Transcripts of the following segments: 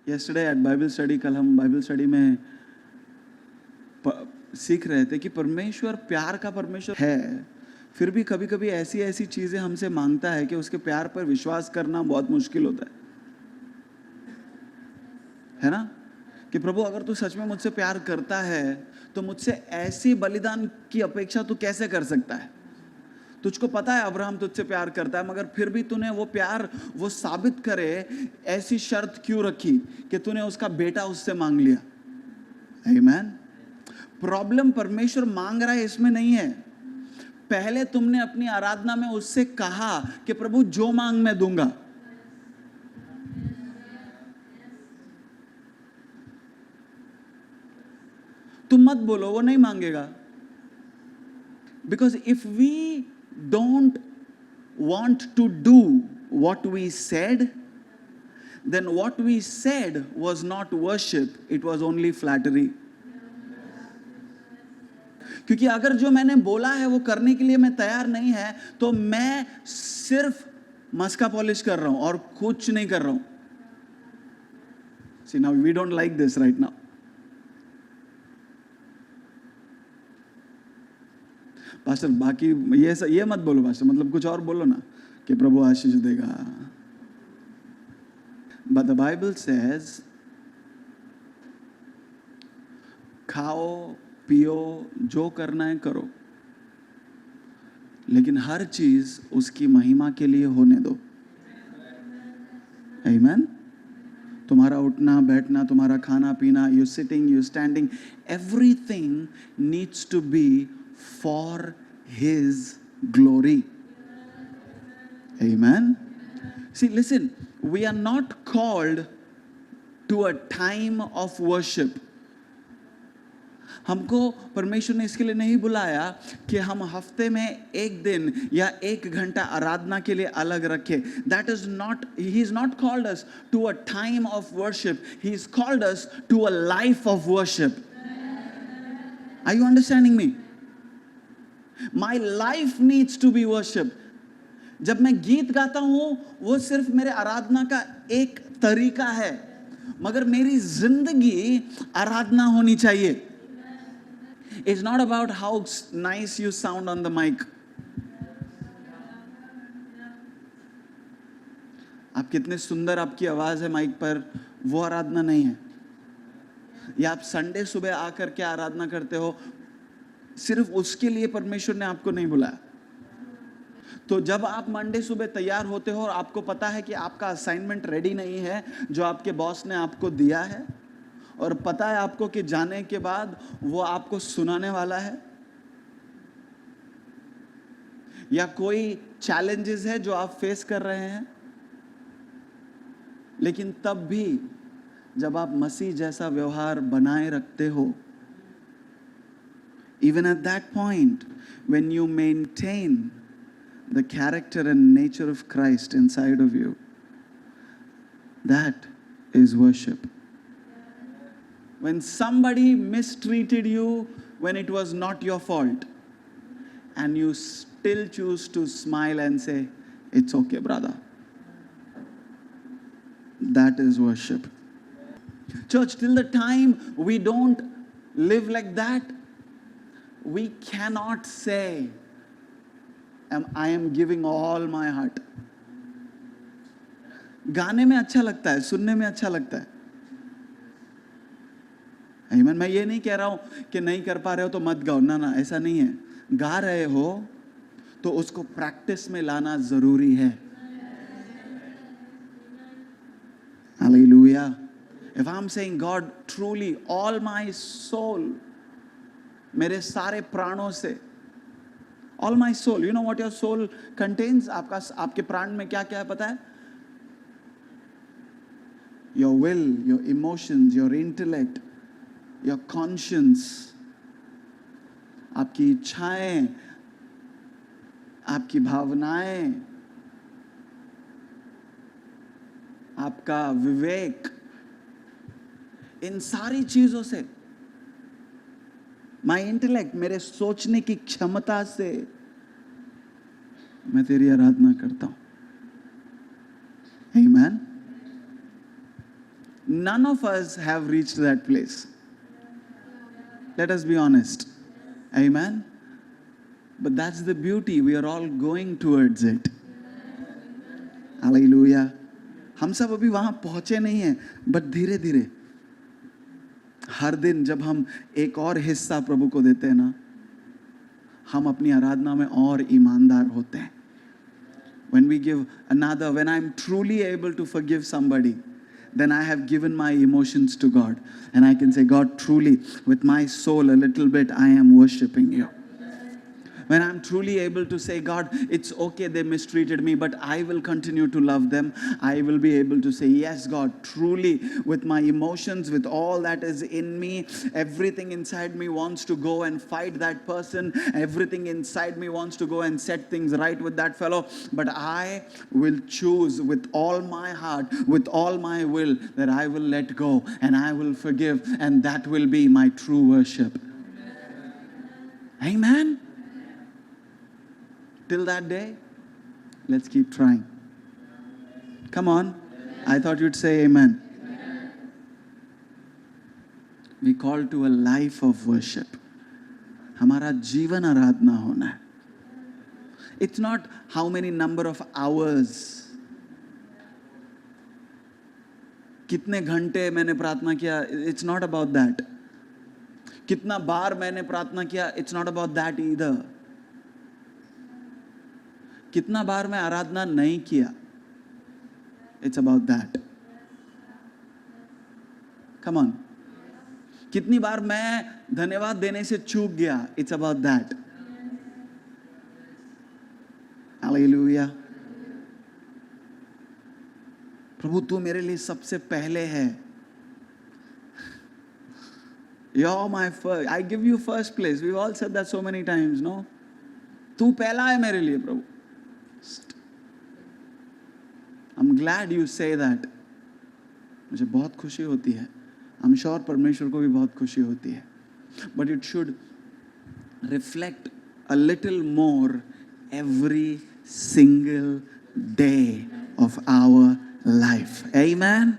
Yesterday at Bible study, कल हम Bible study में सीख रहे थे कि परमेश्वर प्यार का परमेश्वर है, फिर भी कभी कभी ऐसी ऐसी चीजें हमसे मांगता है कि उसके प्यार पर विश्वास करना बहुत मुश्किल होता है ना? कि प्रभु अगर तू सच में मुझसे प्यार करता है तो मुझसे ऐसी बलिदान की अपेक्षा तू कैसे कर सकता है? तुझको पता है अब्राहम तुझसे प्यार करता है, मगर फिर भी तूने वो प्यार वो साबित करे ऐसी शर्त क्यों रखी कि तूने उसका बेटा उससे मांग लिया? आमीन। प्रॉब्लम परमेश्वर मांग रहा है इसमें नहीं है। पहले तुमने अपनी आराधना में उससे कहा कि प्रभु जो मांग मैं दूंगा। तुम मत बोलो वो नहीं मांगेगा, because if we don't want to do what we said, then what we said was not worship, it was only flattery. क्योंकि अगर जो मैंने बोला है वो करने के लिए मैं तैयार नहीं है तो मैं सिर्फ मस्का पॉलिश कर रहा हूं और कुछ नहीं कर रहा हूं. See, now we don't like this right now. Pastor बाकी ये मत बोलो पास्टर, मतलब कुछ और बोलो ना कि प्रभु आशीष देगा. But the Bible says खाओ पियो जो करना है करो, लेकिन हर चीज उसकी महिमा के लिए होने दो. आमीन. तुम्हारा उठना बैठना, तुम्हारा खाना पीना, you sitting you standing, everything needs to be for His glory. Amen. See, listen, we are not called to a time of worship. हमको परमेश्वर ने इसके लिए नहीं बुलाया कि हम हफ्ते में एक दिन या एक घंटा आराधना के लिए अलग रखें. That is not, He is not called us to a time of worship. He is called us to a life of worship. Are you understanding me? My life needs to be worship. जब मैं गीत गाता हूं वो सिर्फ मेरे आराधना का एक तरीका है, मगर मेरी जिंदगी आराधना होनी चाहिए. It's not about how nice you sound on the mic. आप कितने सुंदर आपकी आवाज है माइक पर, वो आराधना नहीं है. या आप संडे सुबह आकर के आराधना करते हो, सिर्फ उसके लिए परमेश्वर ने आपको नहीं बुलाया. तो जब आप मंडे सुबह तैयार होते हो और आपको पता है कि आपका असाइनमेंट रेडी नहीं है जो आपके बॉस ने आपको दिया है, और पता है आपको कि जाने के बाद वो आपको सुनाने वाला है, या कोई चैलेंजेस है जो आप फेस कर रहे हैं, लेकिन तब भी जब आप मसीह जैसा व्यवहार बनाए रखते हो, even at that point, when you maintain the character and nature of Christ inside of you, that is worship. When somebody mistreated you when it was not your fault, and you still choose to smile and say, it's okay, brother, that is worship. Church, till the time we don't live like that, we cannot say, I am giving all my heart. गाने में अच्छा लगता है, सुनने में अच्छा लगता है. आमीन. मैं ये नहीं कह रहा हूं कि नहीं कर पा रहे हो तो मत गाओ, ना ना, ऐसा नहीं है. गा रहे हो तो उसको प्रैक्टिस में लाना जरूरी है. Hallelujah. If I'm saying, God, truly all my soul, मेरे सारे प्राणों से, all my soul, you know what your soul contains? आपके प्राण में क्या क्या है पता है? Your will, your emotions, your intellect, your conscience, आपकी इच्छाएं, आपकी भावनाएं, आपका विवेक, इन सारी चीजों से, माई इंटेलेक्ट, मेरे सोचने की क्षमता से मैं तेरी आराधना करता हूं. आमीन. none of us have reached that place. Let us be honest. Amen. But that's the beauty. We are all going towards it. Hallelujah. हम सब अभी वहां पहुंचे नहीं हैं, बट धीरे धीरे हर दिन जब हम एक और हिस्सा प्रभु को देते हैं ना, हम अपनी आराधना में और ईमानदार होते हैं. When we give another, when I'm truly able to forgive somebody, then I have given my emotions to God. And I can say, God, truly, with my soul a little bit, I am worshiping you. When I'm truly able to say, God, it's okay they mistreated me, but I will continue to love them, I will be able to say, yes, God, truly, with my emotions, with all that is in me, everything inside me wants to go and fight that person. Everything inside me wants to go and set things right with that fellow. But I will choose with all my heart, with all my will, that I will let go and I will forgive. And that will be my true worship. Amen. Till that day, let's keep trying. Come on. I thought you'd say amen. We call to a life of worship. हमारा जीवन आराधना होना है. It's not how many number of hours. कितने घंटे मैंने प्रार्थना किया. It's not about that. कितना बार मैंने प्रार्थना किया. It's not about that either. कितना बार मैं आराधना नहीं किया. It's about that. Come on. कितनी बार मैं धन्यवाद देने से चूक गया. It's about that. Hallelujah. प्रभु तू मेरे लिए सबसे पहले है. You're my first. I give you first place. We've all said that so many times, no? तू पहला है मेरे लिए प्रभु. I'm glad you say that. मुझे बहुत खुशी होती है. I'm sure परमेश्वर को भी बहुत खुशी होती है. But it should reflect a little more every single day of our life. Amen?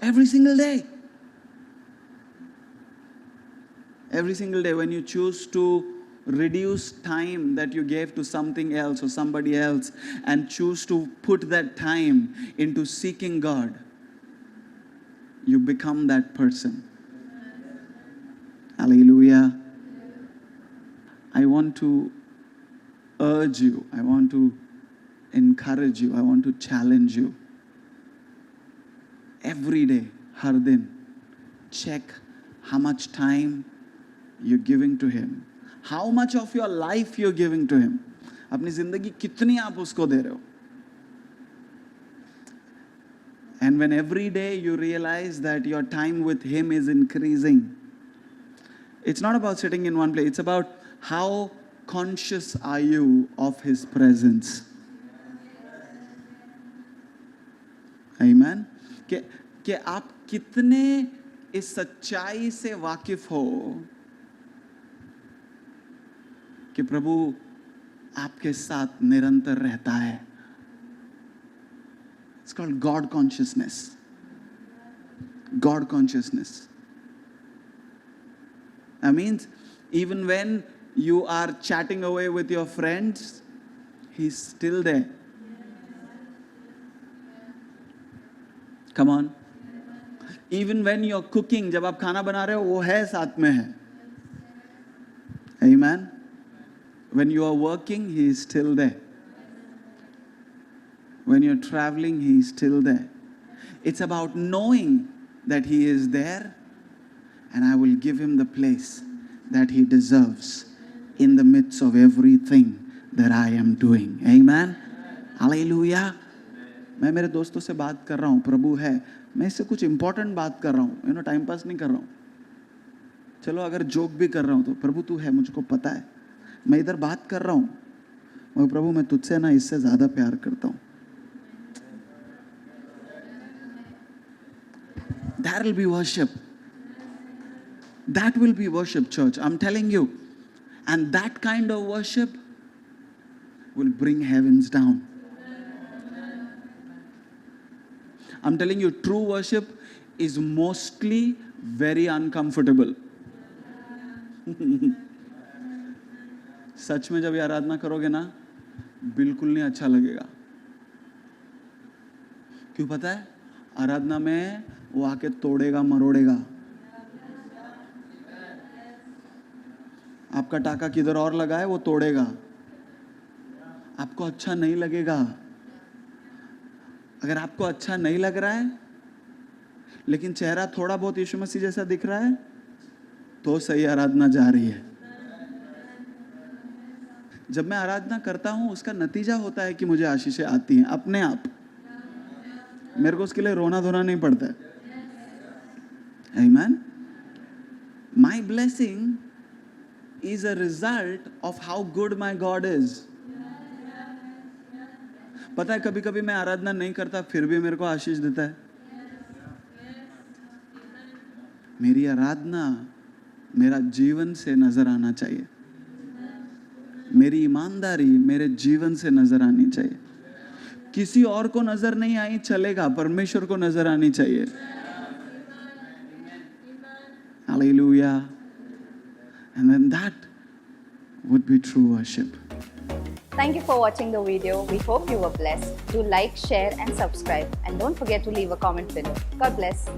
Every single day. Every single day when you choose to reduce time that you gave to something else or somebody else and choose to put that time into seeking God, you become that person. Hallelujah. I want to urge you, I want to encourage you, I want to challenge you. Every day, har din, check how much time you're giving to Him. How much of your life you're giving to Him. अपनी जिंदगी कितनी आप उसको दे रहे हो. And when every day you realize that your time with Him is increasing, it's not about sitting in one place. It's about how conscious are you of His presence. Amen. कि आप कितने इस सच्चाई से वाकिफ हो कि प्रभु आपके साथ निरंतर रहता है. It's called God consciousness. God consciousness. That means even when you are chatting away with your friends, He's still there. Come on. Even when you're cooking, जब आप खाना बना रहे हो, वो है साथ में है. Amen. When you are working, He is still there. When you're traveling, He is still there. It's about knowing that He is there, and I will give Him the place that He deserves in the midst of everything that I am doing. Amen. Hallelujah. मैं मेरे दोस्तों से बात कर रहा हूँ, प्रभु है. मैं इससे कुछ इंपॉर्टेंट बात कर रहा हूँ, टाइम पास नहीं कर रहा हूँ. चलो अगर जोक भी कर रहा हूँ तो प्रभु तू है, मुझको पता है. मैं इधर बात कर रहा हूँ, मगर प्रभु मैं तुझसे ना इससे ज्यादा प्यार करता हूँ. That will be worship. That will be worship, church. I'm telling you. And that kind of worship will bring heavens down. I'm telling you, true worship is mostly very uncomfortable. सच में जब ये आराधना करोगे ना, बिल्कुल नहीं अच्छा लगेगा. क्यों पता है? आराधना में वो आके तोड़ेगा मरोड़ेगा. आपका टाका किधर और लगा है वो तोड़ेगा. आपको अच्छा नहीं लगेगा. अगर आपको अच्छा नहीं लग रहा है लेकिन चेहरा थोड़ा बहुत यीशु मसीह जैसा दिख रहा है तो सही आराधना जा रही है. जब मैं आराधना करता हूं उसका नतीजा होता है कि मुझे आशीषें आती हैं अपने आप. मेरे को उसके लिए रोना धोना नहीं पड़ता है. Amen. My blessing is a result of how good my God is. पता है कभी कभी मैं आराधना नहीं करता फिर भी मेरे को आशीष देता है. मेरी आराधना मेरा जीवन से नजर आना चाहिए. मेरी ईमानदारी मेरे जीवन से नजर आनी चाहिए. किसी और को नजर नहीं आई चलेगा, परमेश्वर को नजर आनी चाहिए. Hallelujah. And then that would be true worship. Thank you for watching the video. We hope you were blessed. Do like, share and subscribe. And don't forget to leave a comment below. God bless.